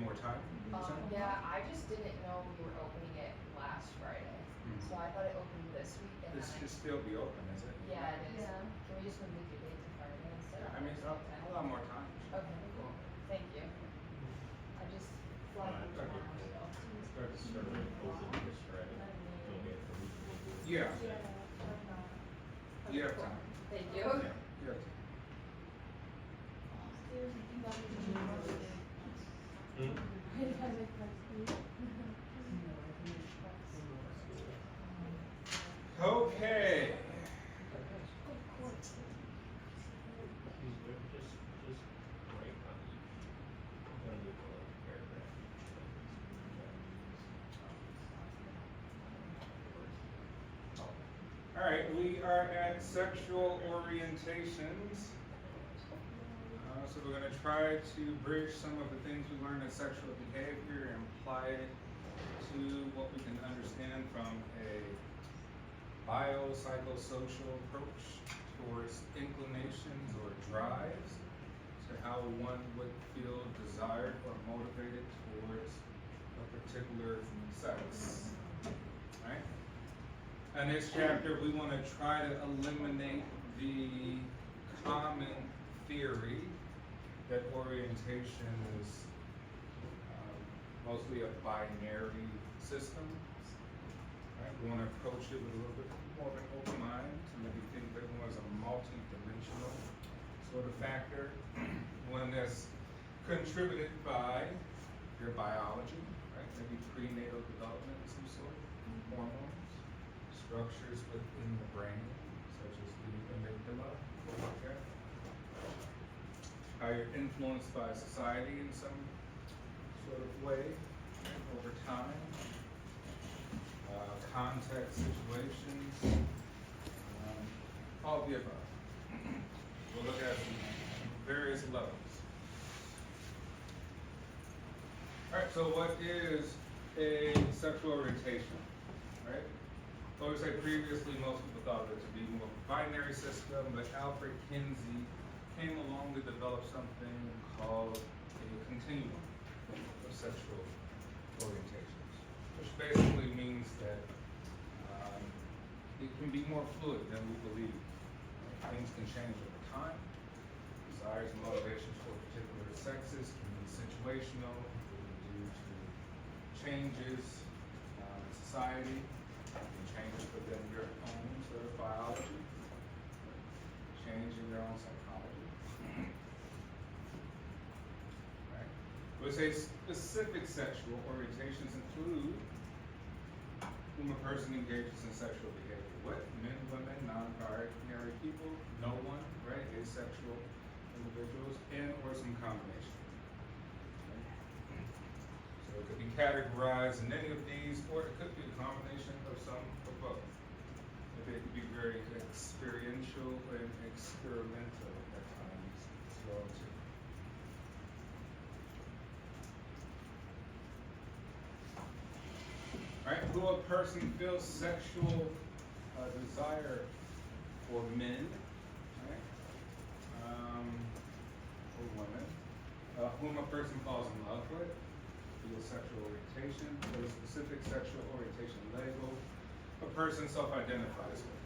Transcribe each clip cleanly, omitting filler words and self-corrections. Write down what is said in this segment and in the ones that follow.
more time? Yeah, I just didn't know we were opening it last Friday, so I thought it opened this week. And This should still be open, is it? Yeah, it is. Yeah. Can we just move the date to Friday instead? I mean, it's a lot more time. Okay, cool. Thank you. I just flagged it Okay. tomorrow, so. Start to serve it open this Friday. Don't get the week. Yeah, you have time. Thank you. Yeah. You have time. Okay. Just break on each. I'm gonna do a little paragraph. All right, we are at sexual orientations. So we're going to try to bridge some of the things we learned in sexual behavior and apply it to what we can understand from a biopsychosocial approach towards inclinations or drives, to how one would feel desired or motivated towards a particular sex. All right? In this chapter, we want to try to eliminate the common theory that orientation is mostly a binary system. Right? We want to approach it with a little bit more of an open mind to maybe think that one is a multi-dimensional sort of factor, one that's contributed by your biology, right? Maybe prenatal development of some sort, hormones, structures within the brain, such as the amygdala, okay? How you're influenced by society in some sort of way over time, context situations, all of the above. We'll look at various levels. All right, so what is a sexual orientation, right? Well, we said previously, most people thought of it to be more of a binary system, but Alfred Kinsey came along to develop something called a continuum of sexual orientations, which basically means that it can be more fluid than we believe. Things can change over time. Desires and motivations for particular sexes can be situational, due to changes in society, and changes within your own sort of biology, change in your own psychology. Right? We say specific sexual orientations include whom a person engages in sexual behavior with, men, women, non-binary people, no one, right, asexual individuals, and or some combination. Okay? So it could be categorized in any of these, or it could be a combination of some or both. Maybe it could be very experiential and experimental at times as well too. Right? Who a person feels sexual desire for men, right? Or women, whom a person falls in love with, feels sexual orientation, or a specific sexual orientation label a person self-identifies with.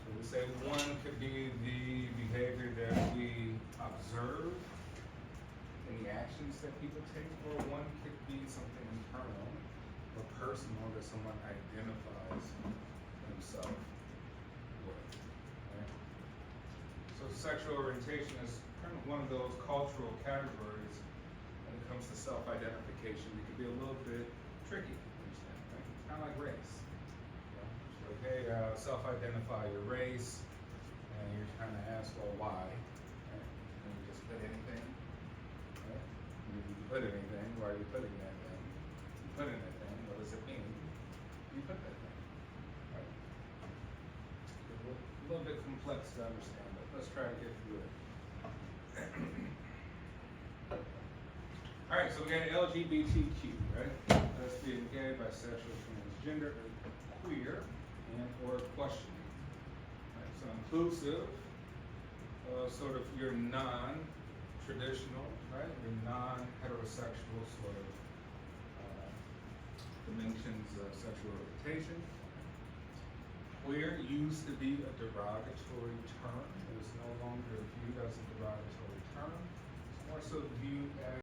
So we say one could be the behavior that we observe in the actions that people take, or one could be something internal or personal that someone identifies themselves with. Right? So sexual orientation is kind of one of those cultural categories when it comes to self-identification. It can be a little bit tricky, understand, right? It's kind of like race. So, hey, self-identify your race, and you're trying to ask, well, why? Right? Can you just put anything? Right? If you put anything, why are you putting that thing? You put in that thing, what does it mean? You put that thing. Right? It's a little bit complex to understand, but let's try to get through it. All right, so we got LGBTQ, right? Lesbian, gay, bisexual, transgender, or queer, and or questioning. Right? So inclusive, sort of your non-traditional traditional, right? Your non-heterosexual sort of dimensions of sexual orientation. Queer used to be a derogatory term. It is no longer viewed as a derogatory term. It's more so viewed as